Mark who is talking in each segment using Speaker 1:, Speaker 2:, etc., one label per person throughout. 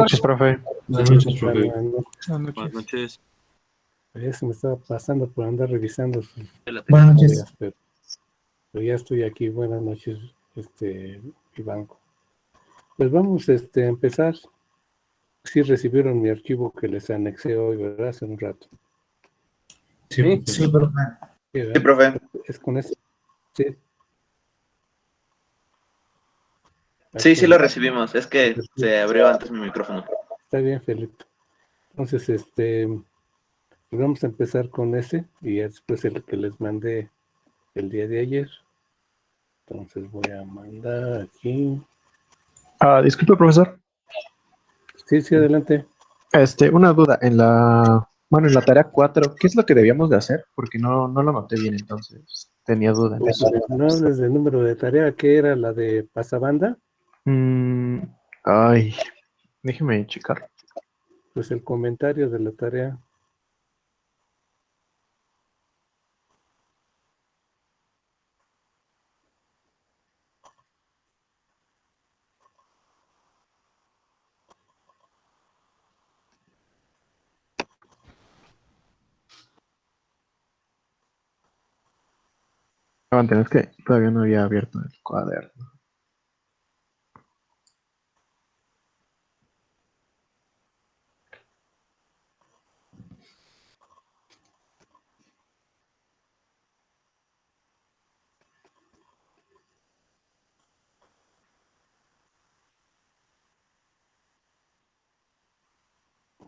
Speaker 1: noches, profe.
Speaker 2: Buenas noches, profe.
Speaker 3: Buenas noches.
Speaker 4: Ya se me estaba pasando por andar revisando sus
Speaker 2: Buenas noches.
Speaker 4: tareas, pero ya estoy aquí. Buenas noches, Ivanco. Pues vamos a empezar. Sí recibieron mi archivo que les anexé hoy, ¿verdad? Hace un rato.
Speaker 2: Sí, profe.
Speaker 3: Sí, profe.
Speaker 4: Es con ese. Sí.
Speaker 3: Sí, lo recibimos. Es que se abrió antes mi micrófono.
Speaker 4: Está bien, Felipe. Entonces, pues vamos a empezar con ese y después el que les mandé el día de ayer. Entonces voy a mandar aquí.
Speaker 1: Disculpe, profesor.
Speaker 4: Sí, adelante.
Speaker 1: Una duda. En la tarea 4, ¿qué es lo que debíamos de hacer? Porque no lo noté bien, entonces tenía duda en eso.
Speaker 4: No hables del número de tarea, que era la de pasabanda.
Speaker 1: Ay, déjeme checar.
Speaker 4: Pues el comentario de la tarea.
Speaker 1: Aguanten, es que todavía no había abierto el cuaderno.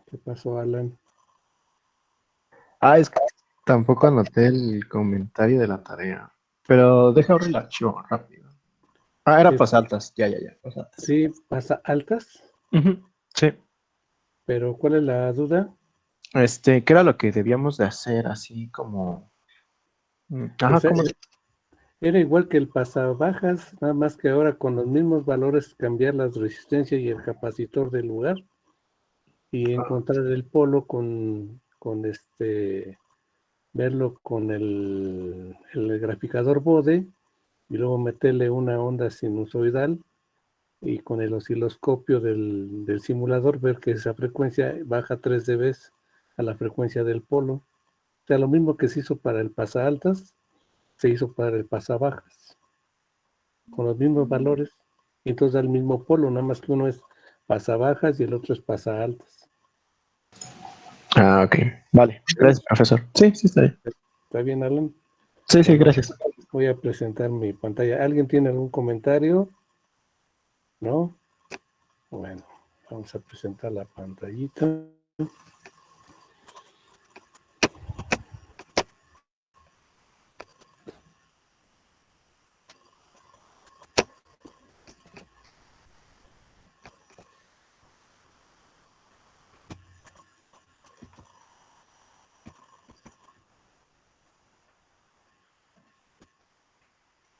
Speaker 4: ¿Qué pasó, Alan?
Speaker 1: Es que tampoco anoté el comentario de la tarea. Pero deja abrir el archivo rápido. Era pasaltas. Ya. Pasaltas.
Speaker 4: Sí, pasa altas.
Speaker 1: Sí.
Speaker 4: Pero ¿cuál es la duda?
Speaker 1: ¿Qué era lo que debíamos de hacer? Así como...
Speaker 4: Pues,
Speaker 1: ¿cómo?
Speaker 4: era igual que el pasabajas, nada más que ahora con los mismos valores cambiar las resistencias y el capacitor del lugar y encontrar el polo con verlo con el graficador Bode y luego meterle una onda sinusoidal y con el osciloscopio del simulador ver que esa frecuencia baja 3 dB a la frecuencia del polo. O sea, lo mismo que se hizo para el pasaaltas, se hizo para el pasabajas, con los mismos valores, y entonces da el mismo polo, nada más que uno es pasabajas y el otro es pasaaltas.
Speaker 1: Ok. Vale. Gracias, profesor. Sí, está bien.
Speaker 4: ¿Está bien, Alan?
Speaker 1: Sí,
Speaker 4: Bueno,
Speaker 1: gracias.
Speaker 4: voy a presentar mi pantalla. ¿Alguien tiene algún comentario? ¿No? Bueno, vamos a presentar la pantallita.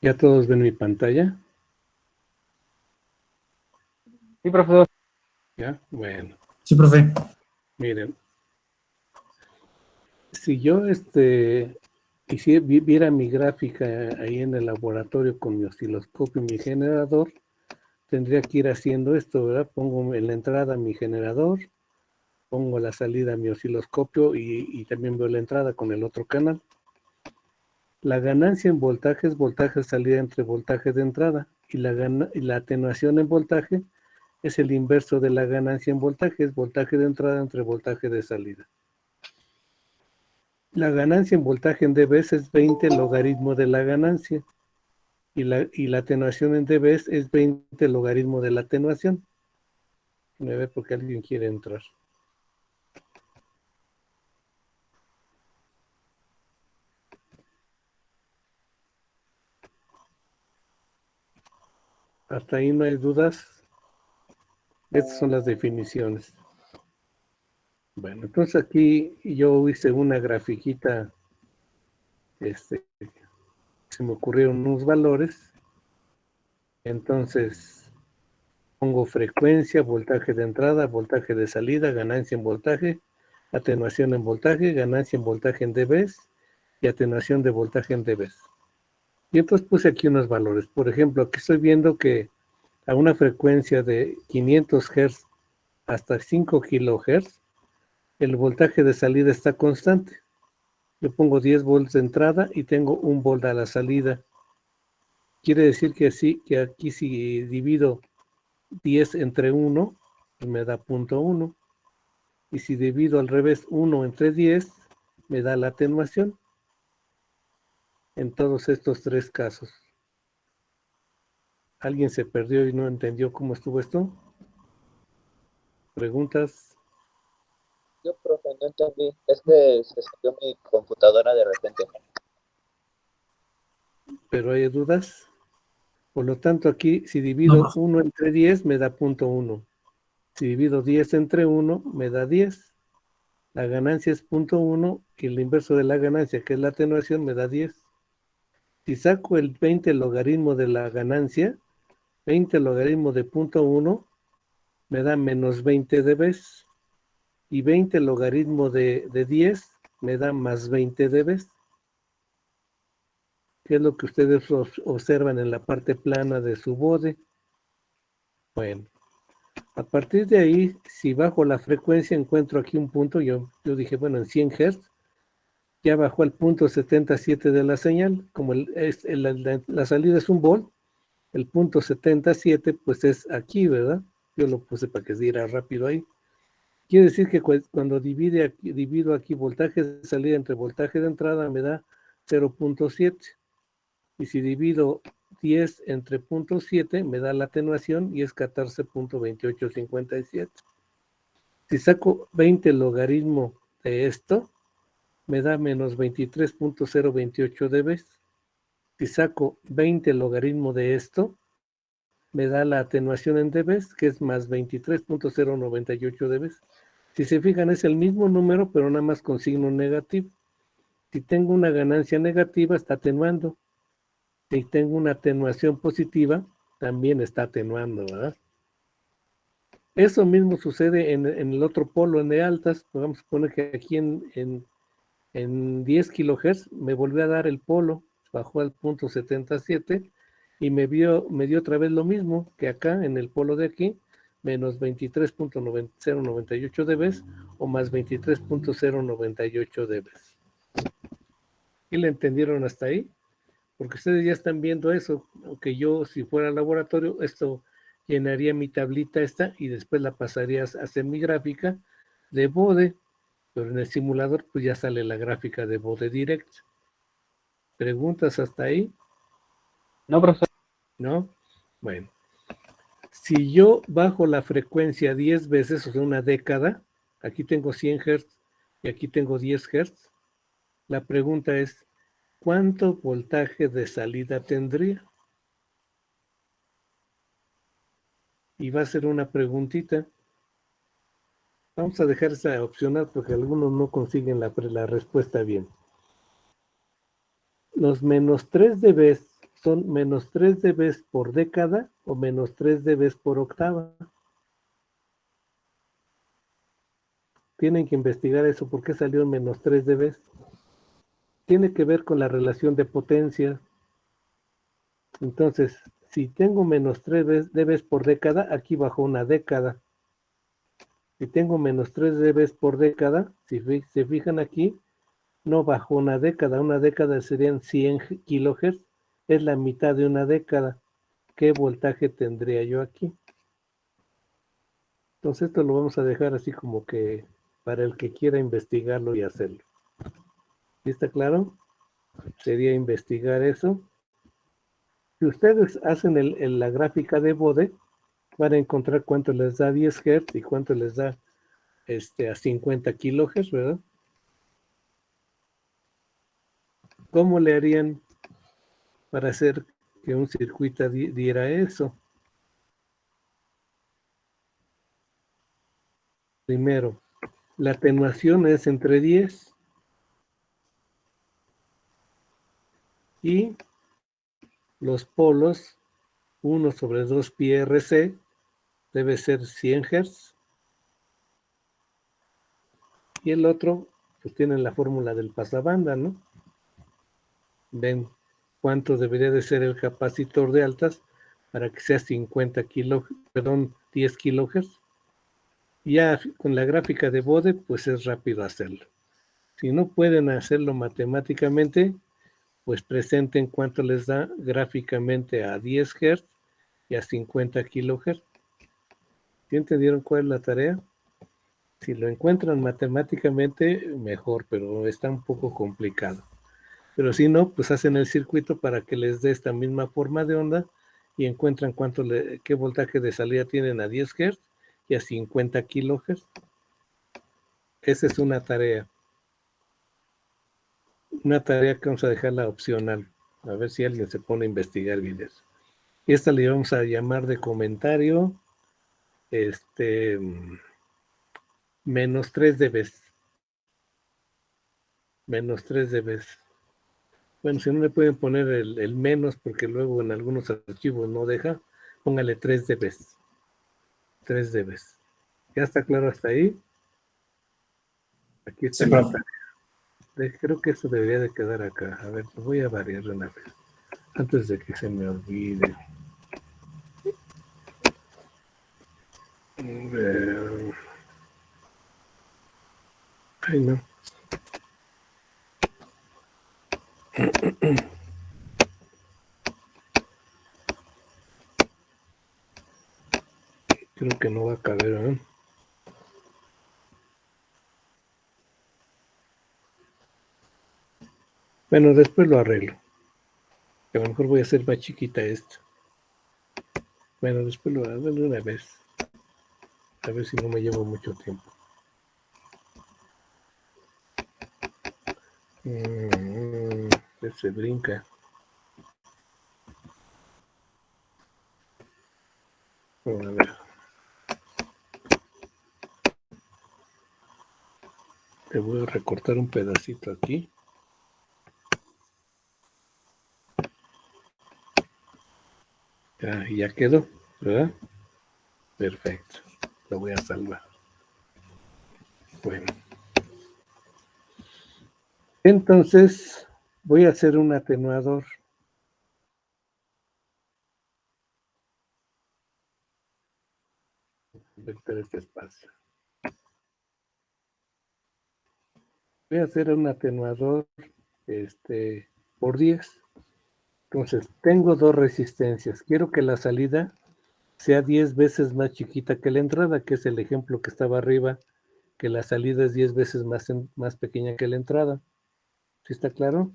Speaker 4: ¿Ya todos ven mi pantalla?
Speaker 1: Sí, profesor.
Speaker 4: ¿Ya? Bueno.
Speaker 2: Sí, profe.
Speaker 4: Miren. Si yo viera mi gráfica ahí en el laboratorio con mi osciloscopio y mi generador, tendría que ir haciendo esto, ¿verdad? Pongo en la entrada mi generador, pongo la salida mi osciloscopio y también veo la entrada con el otro canal. La ganancia en voltaje es voltaje de salida entre voltaje de entrada y la atenuación en voltaje es el inverso de la ganancia en voltaje, es voltaje de entrada entre voltaje de salida. La ganancia en voltaje en dB es 20 logaritmo de la ganancia y la atenuación en dB es 20 logaritmo de la atenuación. A ver por qué alguien quiere entrar. Hasta ahí no hay dudas. Estas son las definiciones. Bueno, entonces aquí yo hice una grafiquita, se me ocurrieron unos valores. Entonces pongo frecuencia, voltaje de entrada, voltaje de salida, ganancia en voltaje, atenuación en voltaje, ganancia en voltaje en dB y atenuación de voltaje en dB. Y entonces puse aquí unos valores. Por ejemplo, aquí estoy viendo que a una frecuencia de 500 Hz hasta 5 kHz, el voltaje de salida está constante. Yo pongo 10 volts de entrada y tengo 1 volt a la salida. Quiere decir que aquí si divido 10 entre 1, pues me da 0.1. Y si divido al revés 1 entre 10, me da la atenuación. En todos estos 3 casos. ¿Alguien se perdió y no entendió cómo estuvo esto? ¿Preguntas?
Speaker 5: Yo, profe, no entendí. Es que se salió mi computadora de repente.
Speaker 4: ¿Pero hay dudas? Por lo tanto, aquí, si divido
Speaker 2: No.
Speaker 4: 1 entre 10, me da 0.1. Si divido 10 entre 1, me da 10. La ganancia es 0.1 y el inverso de la ganancia, que es la atenuación, me da 10. Si saco el 20 logaritmo de la ganancia, 20 logaritmo de 0.1, me da menos 20 dB. Y 20 logaritmo de 10 me da más 20 dB. ¿Qué es lo que ustedes observan en la parte plana de su bode? Bueno, a partir de ahí, si bajo la frecuencia, encuentro aquí un punto, yo dije, bueno, en 100 Hz, ya bajó al punto 77 de la señal, como la salida es 1 volt, el punto 77 pues es aquí, ¿verdad? Yo lo puse para que se diera rápido ahí. Quiere decir que cuando divido aquí voltaje de salida entre voltaje de entrada me da 0.7. Y si divido 10 entre 0.7 me da la atenuación y es 14.2857. Si saco 20 logaritmo de esto, me da menos 23.028 dB. Si saco 20 logaritmo de esto, me da la atenuación en dB, que es más 23.098 dB. Si se fijan, es el mismo número, pero nada más con signo negativo. Si tengo una ganancia negativa, está atenuando. Si tengo una atenuación positiva, también está atenuando, ¿verdad? Eso mismo sucede en el otro polo, en de altas. Vamos a poner que aquí en 10 kHz me volvió a dar el polo, bajó al punto 77 y me dio otra vez lo mismo que acá en el polo de aquí, menos 23.098 dB o más 23.098 dB. ¿Y le entendieron hasta ahí? Porque ustedes ya están viendo eso, aunque yo si fuera al laboratorio, esto llenaría mi tablita esta y después la pasaría a hacer mi gráfica de bode, pero en el simulador pues ya sale la gráfica de bode direct. ¿Preguntas hasta ahí?
Speaker 1: No, profesor.
Speaker 4: ¿No? Bueno. Si yo bajo la frecuencia 10 veces, o sea, una década, aquí tengo 100 Hz y aquí tengo 10 Hz, la pregunta es, ¿cuánto voltaje de salida tendría? Y va a ser una preguntita. Vamos a dejar esa opcional porque algunos no consiguen la respuesta bien. Los menos 3 dB son menos 3 dB por década o menos 3 dB por octava. Tienen que investigar eso, ¿por qué salió menos 3 dB? Tiene que ver con la relación de potencia. Entonces, si tengo menos 3 dB por década, aquí bajó una década. Si tengo menos 3 dB por década, si se fijan aquí, no bajó una década serían 100 kHz, es la mitad de una década. ¿Qué voltaje tendría yo aquí? Entonces esto lo vamos a dejar así como que para el que quiera investigarlo y hacerlo. ¿Sí está claro? Sería investigar eso. Si ustedes hacen la gráfica de bode, van a encontrar cuánto les da 10 Hz y cuánto les da a 50 kHz, ¿verdad? ¿Cómo le harían para hacer que un circuito diera eso? Primero, la atenuación es entre 10 y los polos 1 sobre 2 pi RC debe ser 100 Hz y el otro pues tienen la fórmula del pasabanda, ¿no? Ven cuánto debería de ser el capacitor de altas para que sea 10 kHz. Ya con la gráfica de Bode, pues es rápido hacerlo. Si no pueden hacerlo matemáticamente, pues presenten cuánto les da gráficamente a 10 Hz y a 50 kHz. ¿Sí entendieron cuál es la tarea? Si lo encuentran matemáticamente, mejor, pero está un poco complicado. Pero si no, pues hacen el circuito para que les dé esta misma forma de onda y encuentran qué voltaje de salida tienen a 10 Hz y a 50 kHz. Esa es una tarea. Una tarea que vamos a dejarla opcional. A ver si alguien se pone a investigar bien eso. Esta le vamos a llamar de comentario menos 3 dB. Menos 3 dB. Bueno, si no le pueden poner el menos, porque luego en algunos archivos no deja, póngale 3 dB. 3 dB. ¿Ya está claro hasta ahí? Aquí está
Speaker 2: Sí,
Speaker 4: la
Speaker 2: profe.
Speaker 4: tarea. Creo que eso debería de quedar acá. A ver, lo voy a variar una vez. Antes de que se me olvide. Ay, no. Creo que no va a caber, ¿eh? Bueno, después lo arreglo. A lo mejor voy a hacer más chiquita esta. Bueno, después lo arreglo de una vez. A ver si no me llevo mucho tiempo. Se brinca. A ver. Te voy a recortar un pedacito aquí. Ya quedó, ¿verdad? Perfecto. Lo voy a salvar. Bueno. Entonces, voy a hacer un atenuador. Vector este espacio. Voy a hacer un atenuador por 10. Entonces, tengo dos resistencias. Quiero que la salida sea 10 veces más chiquita que la entrada, que es el ejemplo que estaba arriba, que la salida es 10 veces más pequeña que la entrada. ¿Sí está claro?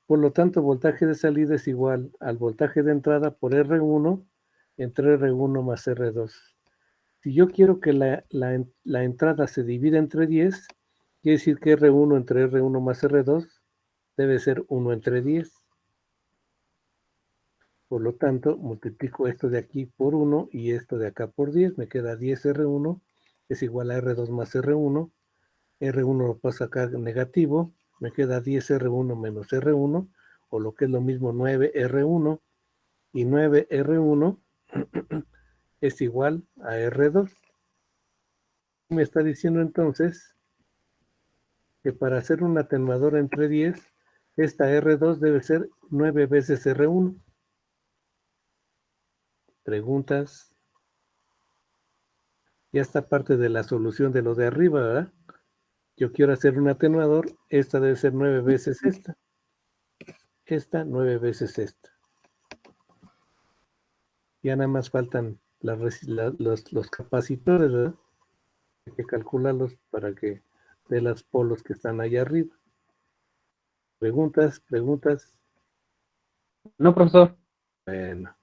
Speaker 4: Por lo tanto, voltaje de salida es igual al voltaje de entrada por R1 entre R1 más R2. Si yo quiero que la entrada se divida entre 10, quiere decir que R1 entre R1 más R2 debe ser 1 entre 10. Por lo tanto, multiplico esto de aquí por 1 y esto de acá por 10. Me queda 10R1 es igual a R2 más R1. R1 lo paso acá negativo. Me queda 10R1 menos R1, o lo que es lo mismo 9R1. Y 9R1 es igual a R2. Me está diciendo entonces que para hacer un atenuador entre 10, esta R2 debe ser 9 veces R1. Preguntas. Ya está parte de la solución de lo de arriba, ¿verdad? Yo quiero hacer un atenuador, esta debe ser 9 veces esta. Esta 9 veces esta. Ya nada más faltan los capacitores, ¿verdad? Hay que calcularlos para que de los polos que están allá arriba. Preguntas.
Speaker 5: No, profesor.
Speaker 4: Bueno,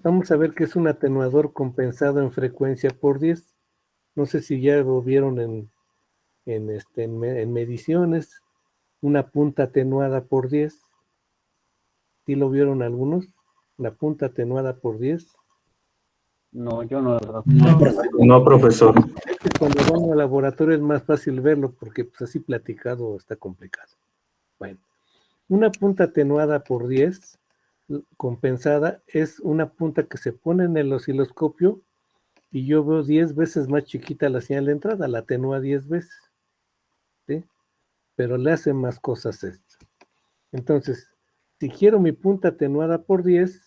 Speaker 4: vamos a ver que es un atenuador compensado en frecuencia por 10. No sé si ya lo vieron en mediciones. Una punta atenuada por 10. ¿Sí lo vieron algunos? La punta atenuada por 10.
Speaker 5: No, yo no.
Speaker 2: No, profe. No, profesor.
Speaker 4: Cuando van al laboratorio es más fácil verlo porque pues así platicado está complicado. Bueno, una punta atenuada por 10 compensada es una punta que se pone en el osciloscopio y yo veo 10 veces más chiquita la señal de entrada, la atenúa 10 veces, ¿sí? Pero le hace más cosas esto. Entonces, si quiero mi punta atenuada por 10,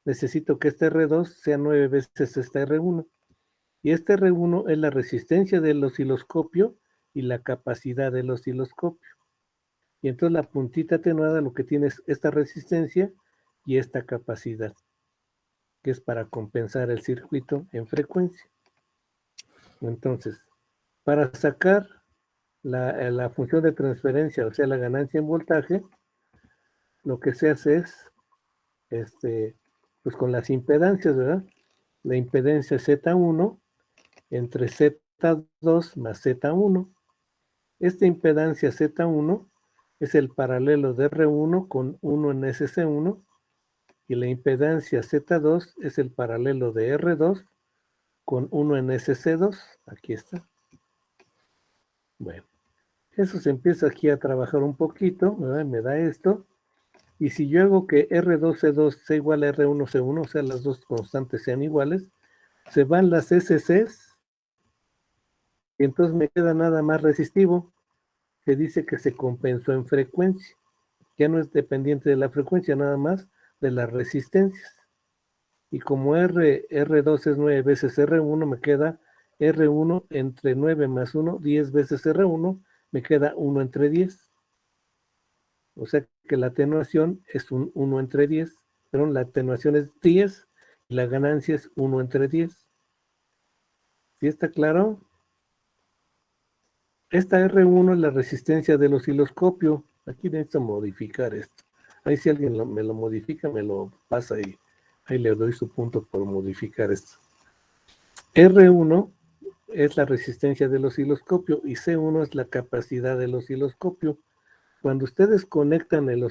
Speaker 4: necesito que esta R2 sea 9 veces esta R1. Y este R1 es la resistencia del osciloscopio y la capacidad del osciloscopio. Y entonces la puntita atenuada lo que tiene es esta resistencia y esta capacidad, que es para compensar el circuito en frecuencia. Entonces, para sacar la función de transferencia, o sea, la ganancia en voltaje, lo que se hace es, pues con las impedancias, ¿verdad? La impedancia Z1 entre Z2 más Z1. Esta impedancia Z1 es el paralelo de R1 con 1 en SC1 y la impedancia Z2 es el paralelo de R2 con 1 en SC2. Aquí está. Bueno, eso se empieza aquí a trabajar un poquito, ¿verdad? Me da esto. Y si yo hago que R2C2 sea igual a R1C1, o sea, las dos constantes sean iguales, se van las SCs y entonces me queda nada más resistivo. Se dice que se compensó en frecuencia. Ya no es dependiente de la frecuencia, nada más de las resistencias. Y como R2 es 9 veces R1, me queda R1 entre 9 más 1, 10 veces R1, me queda 1 entre 10. O sea que la atenuación es un 1 entre 10. Pero la atenuación es 10 y la ganancia es 1 entre 10. ¿Sí está claro? Esta R1 es la resistencia del osciloscopio. Aquí necesito modificar esto. Ahí si alguien me lo modifica, me lo pasa y ahí le doy su punto por modificar esto. R1 es la resistencia del osciloscopio y C1 es la capacidad del osciloscopio. Cuando ustedes conectan el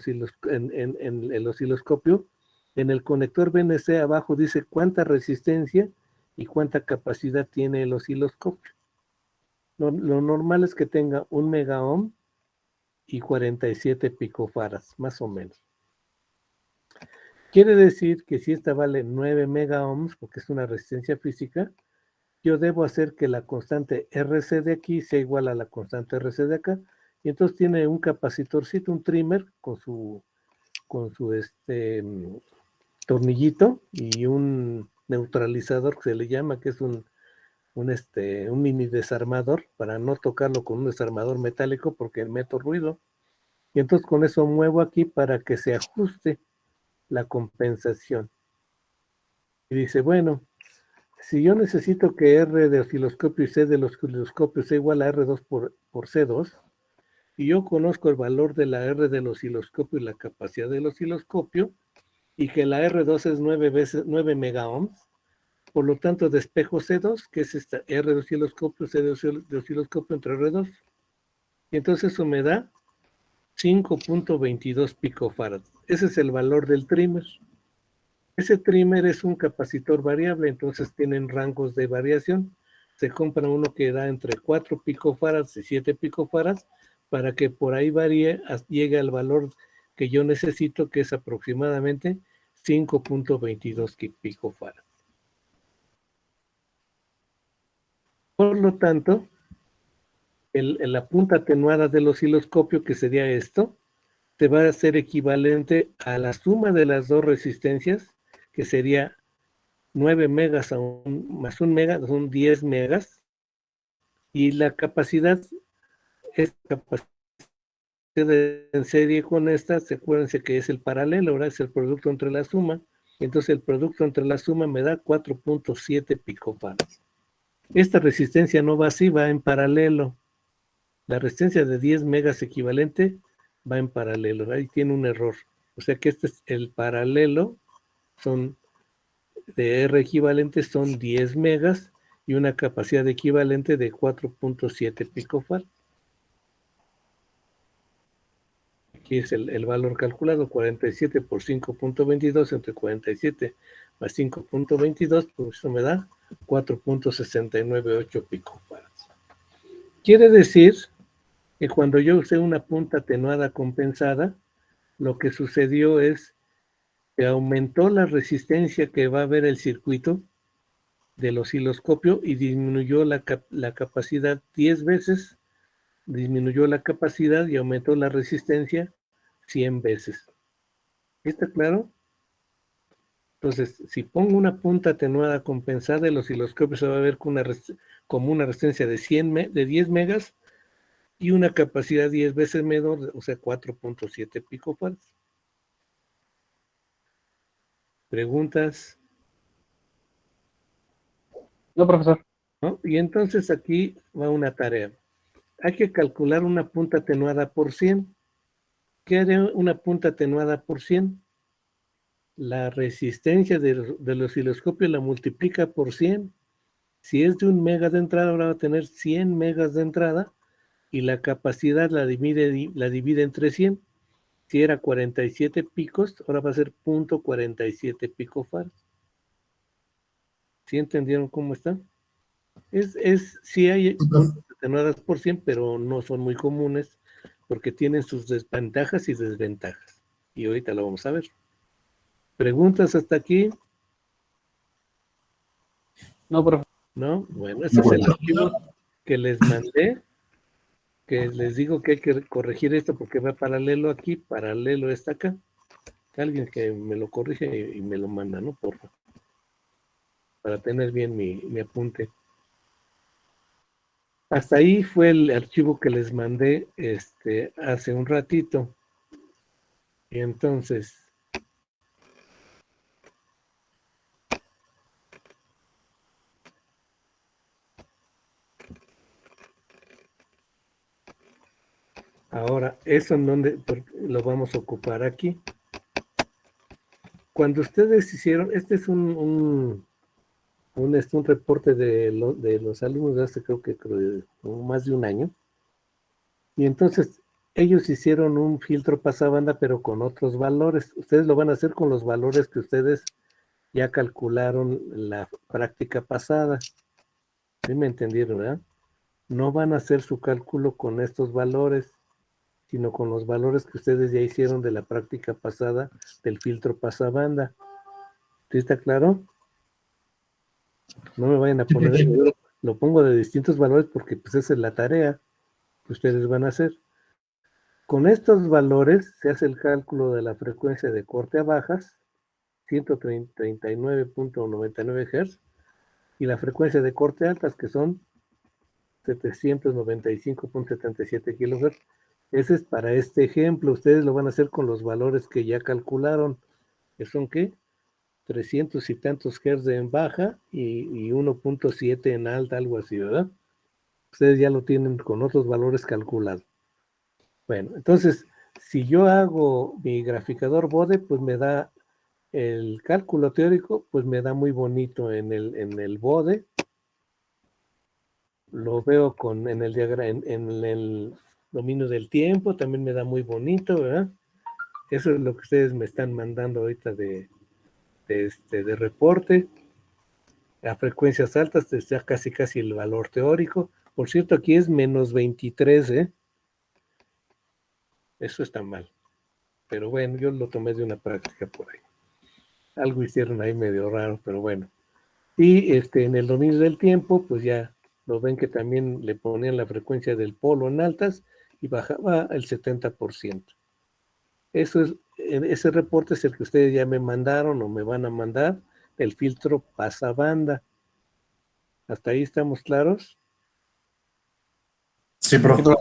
Speaker 4: en el osciloscopio, en el conector BNC abajo dice cuánta resistencia y cuánta capacidad tiene el osciloscopio. Lo normal es que tenga 1 megaohm y 47 picofarads, más o menos. Quiere decir que si esta vale 9 megaohms, porque es una resistencia física, yo debo hacer que la constante RC de aquí sea igual a la constante RC de acá, y entonces tiene un capacitorcito, un trimmer, con su tornillito y un neutralizador que se le llama, que es un mini desarmador, para no tocarlo con un desarmador metálico porque meto ruido. Y entonces con eso muevo aquí para que se ajuste la compensación. Y dice, bueno, si yo necesito que R de osciloscopio y C de osciloscopio sea igual a R2 por C2, y yo conozco el valor de la R del osciloscopio y la capacidad del osciloscopio, y que la R2 es 9 megaohms, por lo tanto despejo C2, que es esta R de osciloscopio, C de osciloscopio entre R2, y entonces eso me da 5.22 picofarads. Ese es el valor del trimmer. Ese trimmer es un capacitor variable, entonces tienen rangos de variación. Se compra uno que da entre 4 picofarads y 7 picofarads para que por ahí varíe, llegue al valor que yo necesito, que es aproximadamente 5.22 picofarads. Por lo tanto, la punta atenuada del osciloscopio, que sería esto, te va a ser equivalente a la suma de las dos resistencias, que sería 9 megas más 1 mega, son 10 megas, y la capacidad es capacidad en serie con esta, acuérdense que es el paralelo, ahora es el producto entre la suma, entonces el producto entre la suma me da 4.7 picofarads. Esta resistencia no va así, va en paralelo. La resistencia de 10 megas equivalente va en paralelo, ahí tiene un error. O sea que este es el paralelo, son de R equivalente son 10 megas y una capacidad equivalente de 4.7 picofarads. Aquí es el valor calculado, 47 por 5.22 entre 47 más 5.22, pues eso me da 4.698 picofarads. Quiere decir que cuando yo usé una punta atenuada compensada, lo que sucedió es que aumentó la resistencia que va a haber el circuito del osciloscopio y disminuyó la capacidad 10 veces, disminuyó la capacidad y aumentó la resistencia 100 veces. ¿Está claro? Entonces, si pongo una punta atenuada compensada, el osciloscopio se va a ver con como una resistencia de 10 megas y una capacidad 10 veces menor, o sea, 4.7 picofarads. ¿Preguntas?
Speaker 6: No, profesor.
Speaker 4: ¿No? Y entonces aquí va una tarea. Hay que calcular una punta atenuada por 100. ¿Qué haré una punta atenuada por 100? La resistencia del osciloscopio la multiplica por 100. Si es de 1 mega de entrada, ahora va a tener 100 megas de entrada y la capacidad la divide entre 100. Si era 47 picos, ahora va a ser 0.47 picofarads. ¿Sí entendieron cómo está? Sí hay puntas atenuadas por 100, pero no son muy comunes porque tienen sus desventajas y desventajas. Y ahorita lo vamos a ver. ¿Preguntas hasta aquí?
Speaker 6: No, profesor.
Speaker 4: ¿No? Bueno, ese es el archivo que les mandé, que les digo que hay que corregir esto porque va paralelo aquí, paralelo está acá. Alguien que me lo corrige y me lo manda, ¿no? Por favor. Para tener bien mi apunte. Hasta ahí fue el archivo que les mandé hace un ratito. Y entonces, ahora, eso en donde lo vamos a ocupar aquí. Cuando ustedes hicieron, este es un reporte de los alumnos de hace creo más de un año. Y entonces ellos hicieron un filtro pasabanda, pero con otros valores. Ustedes lo van a hacer con los valores que ustedes ya calcularon la práctica pasada. ¿Sí me entendieron, verdad? No van a hacer su cálculo con estos valores, sino con los valores que ustedes ya hicieron de la práctica pasada del filtro pasabanda. ¿Sí está claro? No me vayan a poner, yo lo pongo de distintos valores porque pues esa es la tarea que ustedes van a hacer. Con estos valores se hace el cálculo de la frecuencia de corte a bajas, 139.99 Hz, y la frecuencia de corte a altas, que son 795.77 kHz. Ese es para este ejemplo. Ustedes lo van a hacer con los valores que ya calcularon, que son ¿qué? 300 y tantos Hz en baja y 1.7 en alta, algo así, ¿verdad? Ustedes ya lo tienen con otros valores calculados. Bueno, entonces, si yo hago mi graficador Bode, pues me da el cálculo teórico, pues me da muy bonito en el Bode. Lo veo en el diagrama, en el dominio del tiempo, también me da muy bonito, ¿verdad? Eso es lo que ustedes me están mandando ahorita de reporte. A frecuencias altas está casi el valor teórico. Por cierto, aquí es menos 23, ¿eh? Eso está mal. Pero bueno, yo lo tomé de una práctica por ahí. Algo hicieron ahí medio raro, pero bueno. Y en el dominio del tiempo, pues ya lo ven que también le ponían la frecuencia del polo en altas y bajaba el 70%. Ese reporte es el que ustedes ya me mandaron o me van a mandar, el filtro pasabanda. ¿Hasta ahí estamos claros?
Speaker 2: Sí, profe.
Speaker 4: ¿No?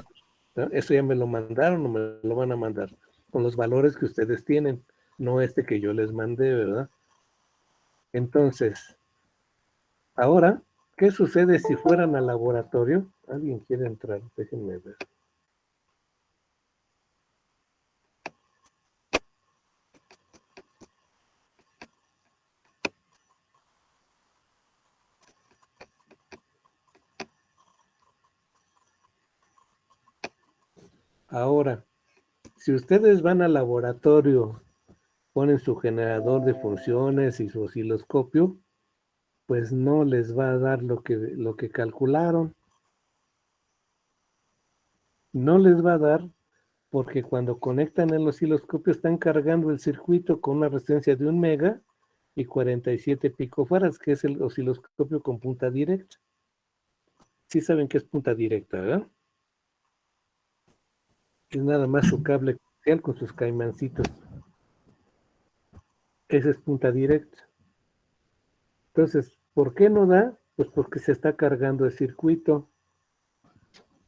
Speaker 4: Eso ya me lo mandaron o me lo van a mandar con los valores que ustedes tienen, no que yo les mandé, ¿verdad? Entonces, ahora, ¿qué sucede si fueran al laboratorio? ¿Alguien quiere entrar? Déjenme ver. Ahora, si ustedes van al laboratorio, ponen su generador de funciones y su osciloscopio, pues no les va a dar lo que calcularon. No les va a dar porque cuando conectan el osciloscopio están cargando el circuito con una resistencia de 1 mega y 47 picofarads, que es el osciloscopio con punta directa. Sí saben que es punta directa, ¿verdad? Es nada más su cable coaxial con sus caimancitos. Esa es punta directa. Entonces, ¿por qué no da? Pues porque se está cargando el circuito.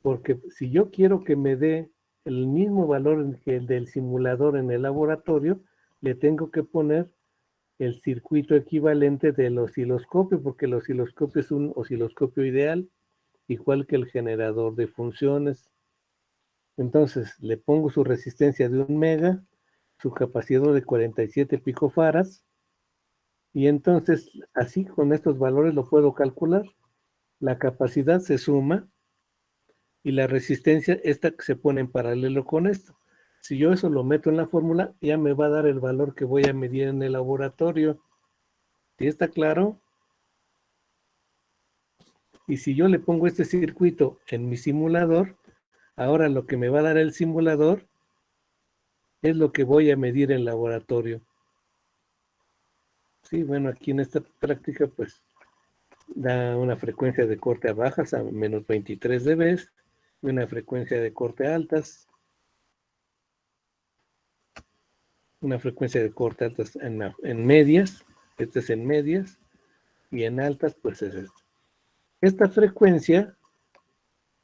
Speaker 4: Porque si yo quiero que me dé el mismo valor que el del simulador en el laboratorio, le tengo que poner el circuito equivalente del osciloscopio, porque el osciloscopio es un osciloscopio ideal, igual que el generador de funciones. Entonces, le pongo su resistencia de 1 mega, su capacidad de 47 picofarads, y entonces, así con estos valores lo puedo calcular. La capacidad se suma y la resistencia, esta se pone en paralelo con esto. Si yo eso lo meto en la fórmula, ya me va a dar el valor que voy a medir en el laboratorio. ¿Sí está claro? Y si yo le pongo este circuito en mi simulador, ahora lo que me va a dar el simulador es lo que voy a medir en el laboratorio. Sí, bueno, aquí en esta práctica pues da una frecuencia de corte a bajas a menos 23 dB y una frecuencia de corte a altas, una frecuencia de corte altas en medias, este es en medias, y en altas pues es esto. Esta frecuencia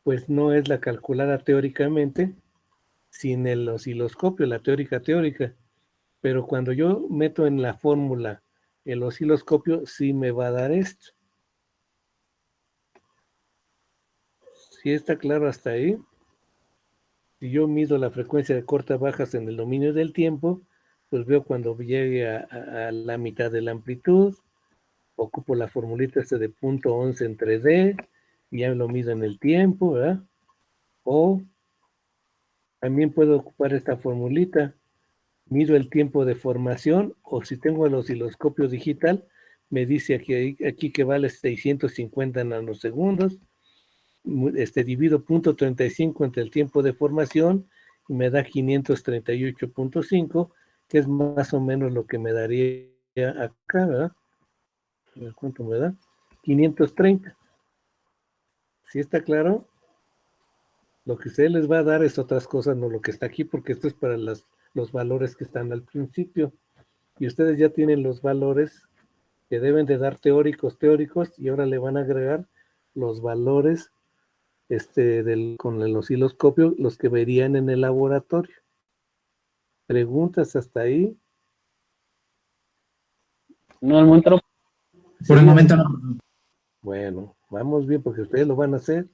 Speaker 4: pues no es la calculada teóricamente sin el osciloscopio, la teórica, pero cuando yo meto en la fórmula el osciloscopio sí me va a dar esto. ¿Sí está claro hasta ahí? Si yo mido la frecuencia de corte a bajas en el dominio del tiempo, pues veo cuando llegue a la mitad de la amplitud, ocupo la formulita de punto 11 entre D, y ya lo mido en el tiempo, ¿verdad? O también puedo ocupar esta formulita, mido el tiempo de formación, o si tengo el osciloscopio digital, me dice aquí que vale 650 nanosegundos, divido 0.35 entre el tiempo de formación y me da 538.5, que es más o menos lo que me daría acá, ¿verdad? A ver cuánto me da. 530. ¿Sí está claro? Lo que usted les va a dar es otras cosas, no lo que está aquí, porque esto es para los valores que están al principio. Y ustedes ya tienen los valores que deben de dar teóricos, y ahora le van a agregar los valores con el osciloscopio, los que verían en el laboratorio. ¿Preguntas hasta ahí?
Speaker 6: No, el momento no.
Speaker 2: Por el momento no.
Speaker 4: Bueno, vamos bien porque ustedes lo van a hacer.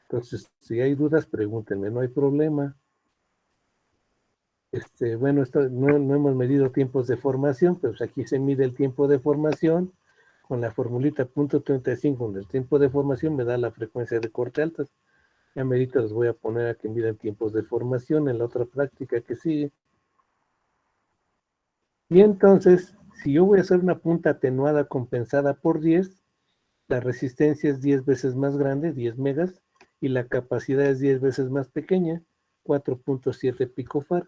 Speaker 4: Entonces, si hay dudas, pregúntenme, no hay problema. Bueno, no hemos medido tiempos de formación, pero aquí se mide el tiempo de formación con la formulita .35, donde el tiempo de formación me da la frecuencia de corte altas. Ya medito les voy a poner a que midan tiempos de formación en la otra práctica que sigue. Y entonces, si yo voy a hacer una punta atenuada compensada por 10, la resistencia es 10 veces más grande, 10 megas, y la capacidad es 10 veces más pequeña, 4.7 picofarad.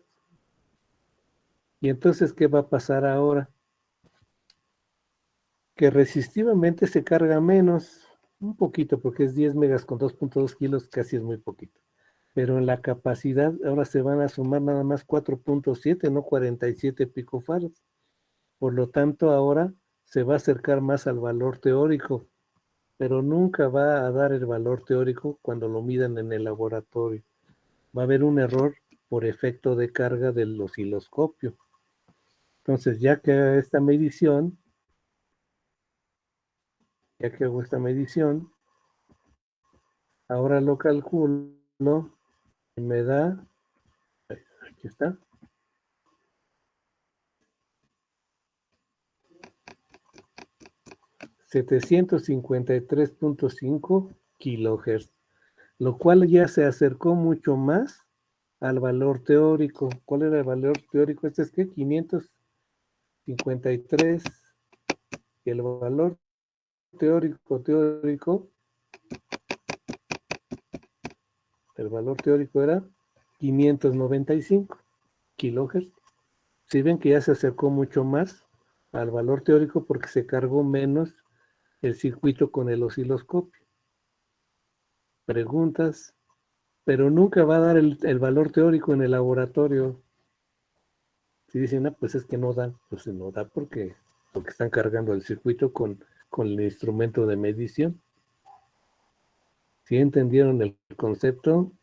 Speaker 4: Y entonces, ¿qué va a pasar ahora? Que resistivamente se carga menos, un poquito, porque es 10 megas con 2.2 kilos, casi es muy poquito. Pero en la capacidad ahora se van a sumar nada más 4.7, no 47 picofarads. Por lo tanto, ahora se va a acercar más al valor teórico, pero nunca va a dar el valor teórico cuando lo midan en el laboratorio. Va a haber un error por efecto de carga del osciloscopio. Entonces, ya que hago esta medición, ahora lo calculo y me da, aquí está, 753.5 kilohertz, lo cual ya se acercó mucho más al valor teórico. ¿Cuál era el valor teórico? Este es que 553, y el valor teórico, el valor teórico era 595 kilohertz. Si ven que ya se acercó mucho más al valor teórico porque se cargó menos el circuito con el osciloscopio. Preguntas, pero nunca va a dar el valor teórico en el laboratorio. Si dicen, pues es que no da, pues no da porque están cargando el circuito con con el instrumento de medición. ¿Sí entendieron el concepto?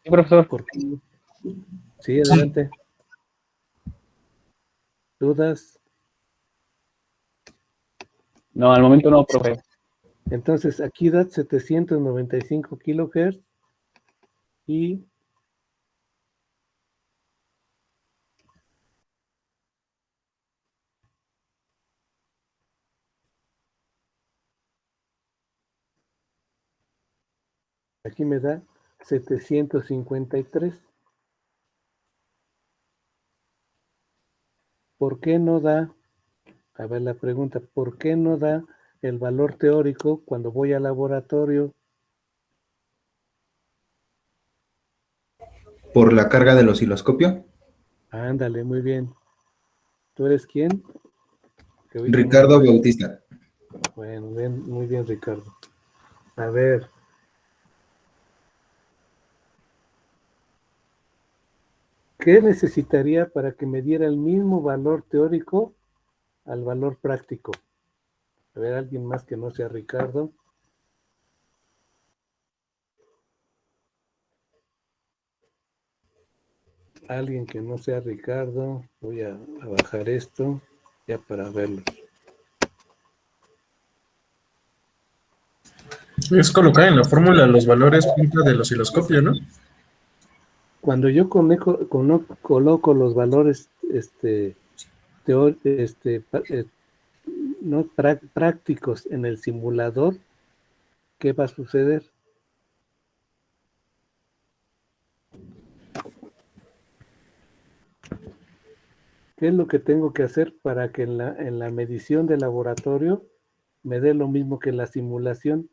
Speaker 6: Sí, profesor.
Speaker 4: ¿Por qué? Sí, adelante. ¿Dudas?
Speaker 6: No, al momento no, profe.
Speaker 4: Entonces, aquí da 795 kilohertz y aquí me da 753. ¿Por qué no da? A ver la pregunta, ¿por qué no da el valor teórico cuando voy al laboratorio?
Speaker 7: Por la carga del osciloscopio.
Speaker 4: Ándale, muy bien. ¿Tú eres quién? Que oíste muy
Speaker 7: Ricardo
Speaker 4: mal.
Speaker 7: Bautista.
Speaker 4: Bueno, bien, muy bien, Ricardo. A ver. ¿Qué necesitaría para que me diera el mismo valor teórico al valor práctico? A ver, alguien más que no sea Ricardo. Alguien que no sea Ricardo. Voy a bajar esto ya para verlo.
Speaker 8: Es colocar en la fórmula los valores punta del osciloscopio, ¿no?
Speaker 4: Cuando yo coloco los valores no prácticos en el simulador, ¿qué va a suceder? ¿Qué es lo que tengo que hacer para que en la medición de laboratorio me dé lo mismo que en la simulación?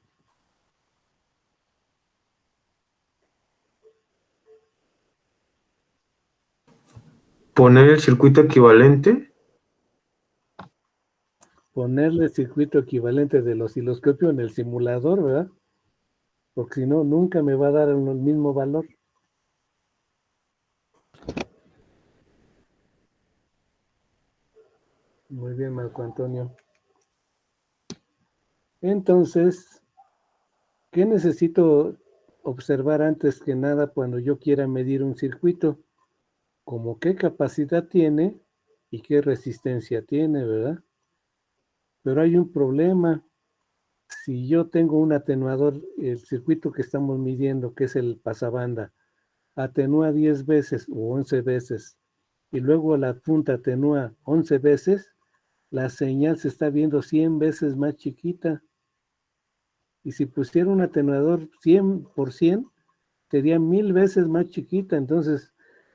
Speaker 2: Poner el circuito equivalente.
Speaker 4: Ponerle el circuito equivalente del osciloscopio en el simulador, ¿verdad? Porque si no, nunca me va a dar el mismo valor. Muy bien, Marco Antonio. Entonces, ¿qué necesito observar antes que nada cuando yo quiera medir un circuito? Como qué capacidad tiene y qué resistencia tiene, ¿verdad? Pero hay un problema. Si yo tengo un atenuador, el circuito que estamos midiendo, que es el pasabanda, atenúa 10 veces o 11 veces, y luego la punta atenúa 11 veces, la señal se está viendo 100 veces más chiquita. Y si pusiera un atenuador 100%, sería 1000 veces más chiquita. Entonces,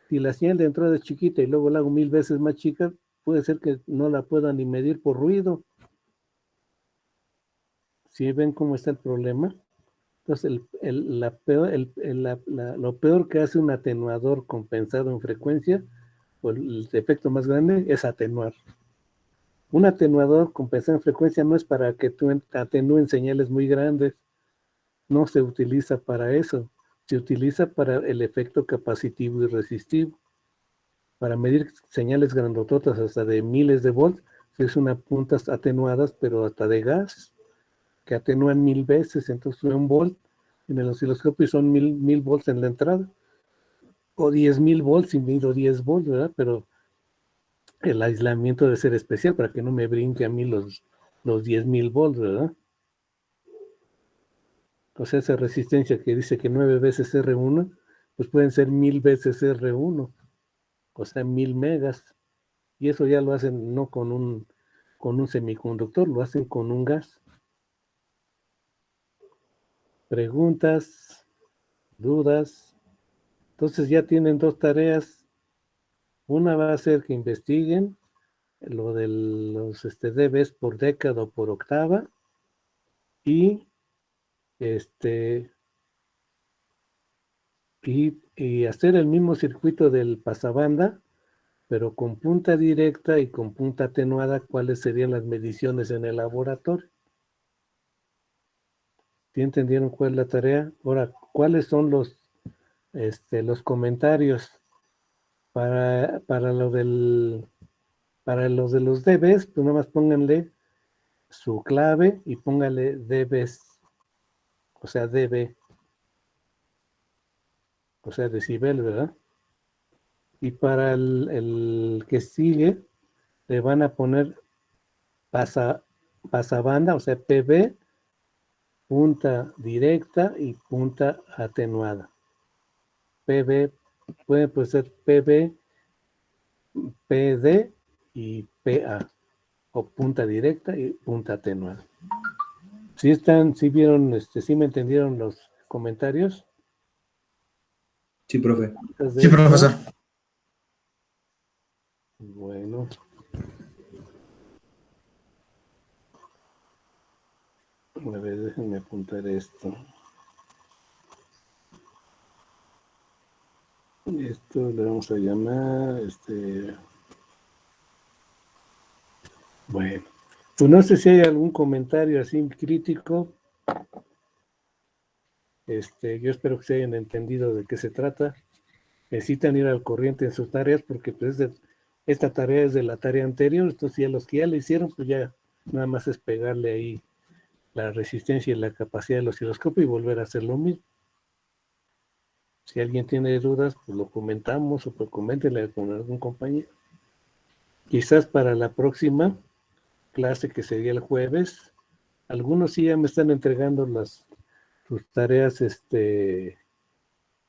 Speaker 4: si la señal de entrada es chiquita y luego la hago 1000 veces más chica, puede ser que no la pueda ni medir por ruido. ¿Sí ven cómo está el problema? Entonces, lo peor que hace un atenuador compensado en frecuencia, o el efecto más grande, es atenuar. Un atenuador compensado en frecuencia no es para que tú atenúen señales muy grandes, no se utiliza para eso, se utiliza para el efecto capacitivo y resistivo. Para medir señales grandototas hasta de miles de volts, es una puntas atenuadas, pero hasta de gas, que atenúan 1000 veces, entonces 1 volt en el osciloscopio son 1000 volts en la entrada, o 10.000 volts si mido 10 volts, ¿verdad? Pero el aislamiento debe ser especial para que no me brinque a mí los 10.000 volts, ¿verdad? O sea, esa resistencia que dice que 9 veces R1, pues pueden ser 1000 veces R1, o sea, 1000 megas. Y eso ya lo hacen no con un semiconductor, lo hacen con un gas. Preguntas, dudas. Entonces ya tienen dos tareas. Una va a ser que investiguen lo de los dBs por década o por octava y y hacer el mismo circuito del pasabanda, pero con punta directa y con punta atenuada, ¿cuáles serían las mediciones en el laboratorio? ¿Sí entendieron cuál es la tarea? Ahora, ¿cuáles son los comentarios para lo del Para los de los dBs, pues nada más pónganle su clave y póngale dBs, o sea, dB, o sea, decibel, ¿verdad? Y para el que sigue, le van a poner pasabanda, o sea, PB, punta directa y punta atenuada. PB, puede ser PB, PD y PA, o punta directa y punta atenuada. ¿Sí vieron, sí me entendieron los comentarios?
Speaker 7: Sí, profe.
Speaker 8: Sí, profesor.
Speaker 4: Bueno. A ver, déjenme apuntar esto. Esto le vamos a llamar, bueno, pues no sé si hay algún comentario así crítico. Yo espero que se hayan entendido de qué se trata. Necesitan ir al corriente en sus tareas porque pues esta tarea es de la tarea anterior, entonces ya los que ya le hicieron, pues ya nada más es pegarle ahí la resistencia y la capacidad del osciloscopio y volver a hacer lo mismo. Si alguien tiene dudas, pues lo comentamos o pues coméntenle con algún compañero. Quizás para la próxima clase, que sería el jueves, algunos sí ya me están entregando sus tareas,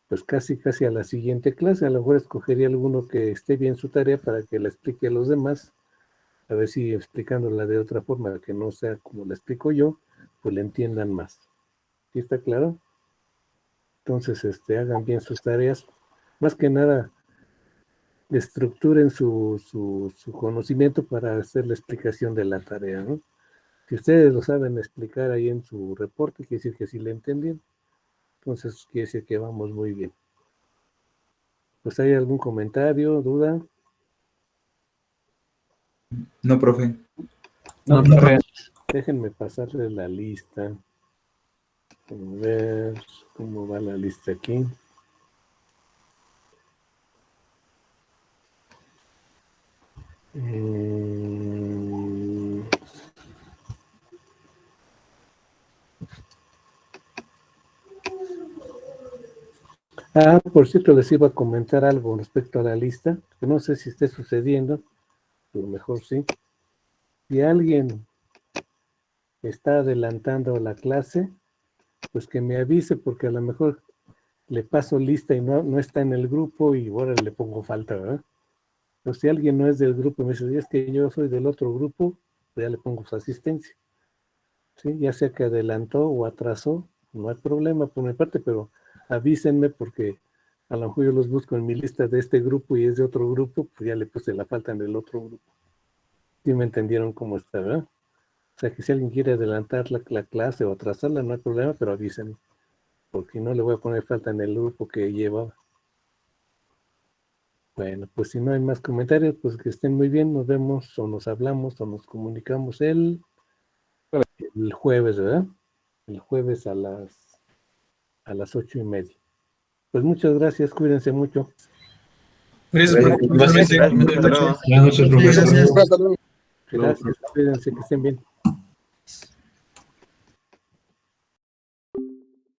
Speaker 4: pues casi a la siguiente clase. A lo mejor escogería alguno que esté bien su tarea para que la explique a los demás, a ver si explicándola de otra forma, que no sea como la explico yo, pues le entiendan más. ¿Sí está claro? Entonces, hagan bien sus tareas. Más que nada, estructuren su conocimiento para hacer la explicación de la tarea, ¿no? Si ustedes lo saben explicar ahí en su reporte, quiere decir que sí le entendieron. Entonces, quiere decir que vamos muy bien. Pues, ¿hay algún comentario, duda?
Speaker 7: No, profe.
Speaker 6: No, profe.
Speaker 4: Déjenme pasarles la lista. A ver cómo va la lista aquí. Por cierto, les iba a comentar algo respecto a la lista, que no sé si esté sucediendo, a lo mejor sí. Si alguien está adelantando la clase, pues que me avise, porque a lo mejor le paso lista y no está en el grupo y ahora le pongo falta, ¿verdad? Pero si alguien no es del grupo y me dice, es que yo soy del otro grupo, pues ya le pongo su asistencia. ¿Sí? Ya sea que adelantó o atrasó, no hay problema por mi parte, pero avísenme porque a lo mejor yo los busco en mi lista de este grupo y es de otro grupo, pues ya le puse la falta en el otro grupo. ¿Sí me entendieron cómo está, verdad? O sea que si alguien quiere adelantar la clase o atrasarla, no hay problema, pero avísenme, porque no le voy a poner falta en el grupo que llevaba. Bueno, pues si no hay más comentarios, pues que estén muy bien, nos vemos o nos hablamos o nos comunicamos el jueves, ¿verdad? El jueves a las 8:30. Pues muchas gracias, cuídense mucho.
Speaker 8: Gracias, profe.
Speaker 3: Gracias, hasta luego.
Speaker 8: Buenas noches, profesor.
Speaker 2: Gracias.
Speaker 4: Gracias, cuídense, que estén bien.